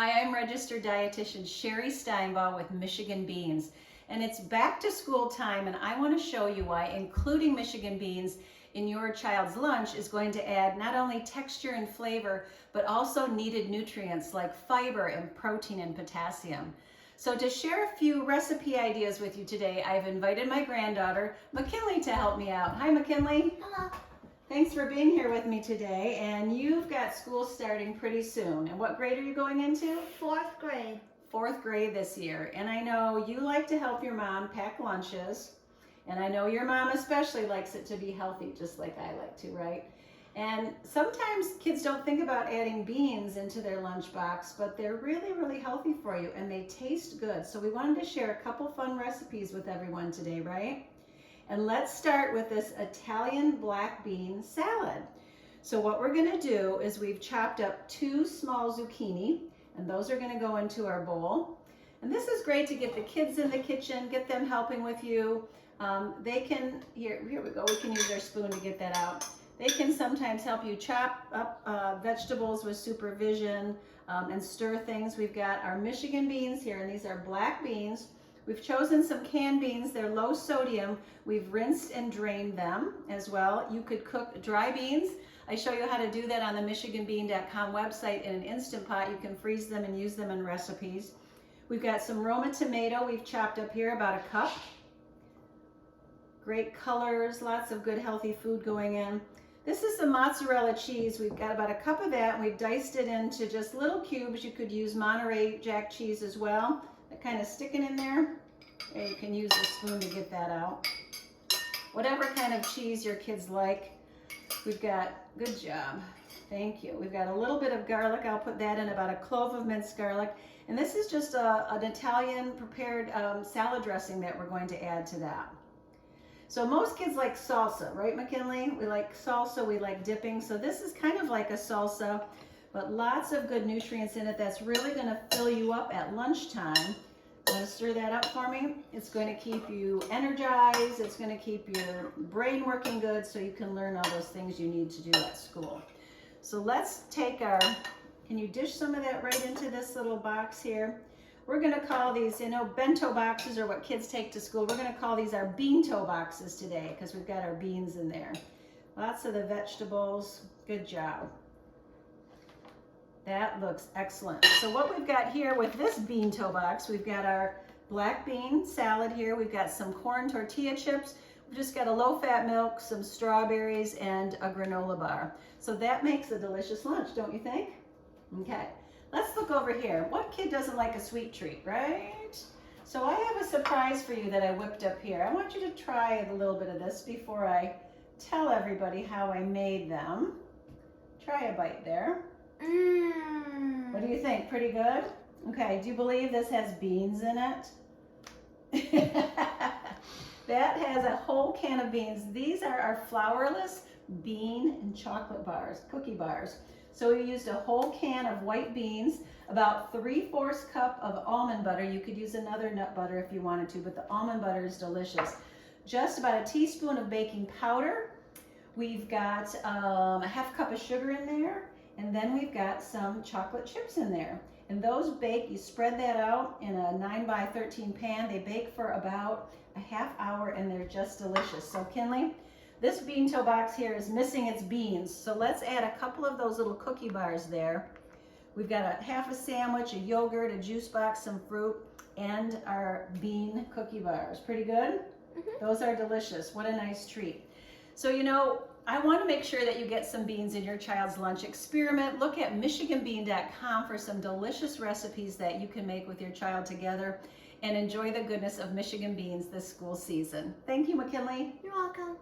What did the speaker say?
Hi, I'm registered dietitian Sherry Steinbaugh with Michigan Beans, and it's back to school time, and I want to show you why including Michigan Beans in your child's lunch is going to add not only texture and flavor, but also needed nutrients like fiber and protein and potassium. So to share a few recipe ideas with you today, I've invited my granddaughter, McKinley, to help me out. Hi, McKinley. Hello. Thanks for being here with me today, and you've got school starting pretty soon. And what grade are you going into? Fourth grade. Fourth grade this year. And I know you like to help your mom pack lunches, and I know your mom especially likes it to be healthy, just like I like to, right? And sometimes kids don't think about adding beans into their lunchbox, but they're really, really healthy for you, and they taste good. So we wanted to share a couple fun recipes with everyone today, right? And let's start with this Italian black bean salad. So what we're gonna do is we've chopped up 2 small zucchini, and those are gonna go into our bowl. And this is great to get the kids in the kitchen, get them helping with you. They can, here we go, we can use our spoon to get that out. They can sometimes help you chop up vegetables with supervision and stir things. We've got our Michigan beans here, and these are black beans. We've chosen some canned beans. They're low sodium. We've rinsed and drained them as well. You could cook dry beans. I show you how to do that on the michiganbean.com website in an Instant Pot. You can freeze them and use them in recipes. We've got some Roma tomato we've chopped up here, about a cup. Great colors, lots of good healthy food going in. This is some mozzarella cheese. We've got about a cup of that, and we've diced it into just little cubes. You could use Monterey Jack cheese as well. That kind of sticking in there. And you can use a spoon to get that out. Whatever kind of cheese your kids like. We've got, good job, thank you. We've got a little bit of garlic. I'll put that in, about a clove of minced garlic. And this is just an Italian prepared salad dressing that we're going to add to that. So most kids like salsa, right, McKinley? We like salsa, we like dipping. So this is kind of like a salsa, but lots of good nutrients in it that's really gonna fill you up at lunchtime. Want to stir that up for me? It's going to keep you energized. It's going to keep your brain working good so you can learn all those things you need to do at school. So let's take our, can you dish some of that right into this little box here? We're going to call these, you know, bento boxes are what kids take to school. We're going to call these our beanto boxes today because we've got our beans in there. Lots of the vegetables. Good job. That looks excellent. So what we've got here with this beanto box, we've got our black bean salad here. We've got some corn tortilla chips. We've just got a low-fat milk, some strawberries, and a granola bar. So that makes a delicious lunch, don't you think? Okay, let's look over here. What kid doesn't like a sweet treat, right? So I have a surprise for you that I whipped up here. I want you to try a little bit of this before I tell everybody how I made them. Try a bite there. What do you think? Pretty good? Okay, do you believe this has beans in it? That has a whole can of beans. These are our flourless bean and chocolate bars, cookie bars. So we used a whole can of white beans, about 3/4 cup of almond butter. You could use another nut butter if you wanted to, but the almond butter is delicious. Just about a teaspoon of baking powder. We've got a 1/2 cup of sugar in there. And then we've got some chocolate chips in there. And those bake, you spread that out in a 9x13 pan. They bake for about a 1/2 hour, and they're just delicious. So Kinley, this beanto box here is missing its beans. So let's add a couple of those little cookie bars there. We've got a 1/2 sandwich, a yogurt, a juice box, some fruit, and our bean cookie bars. Pretty good? Those are delicious. What a nice treat. So, you know, I want to make sure that you get some beans in your child's lunch. Experiment. Look at michiganbean.com for some delicious recipes that you can make with your child together, and enjoy the goodness of Michigan beans this school season. Thank you, McKinley. You're welcome.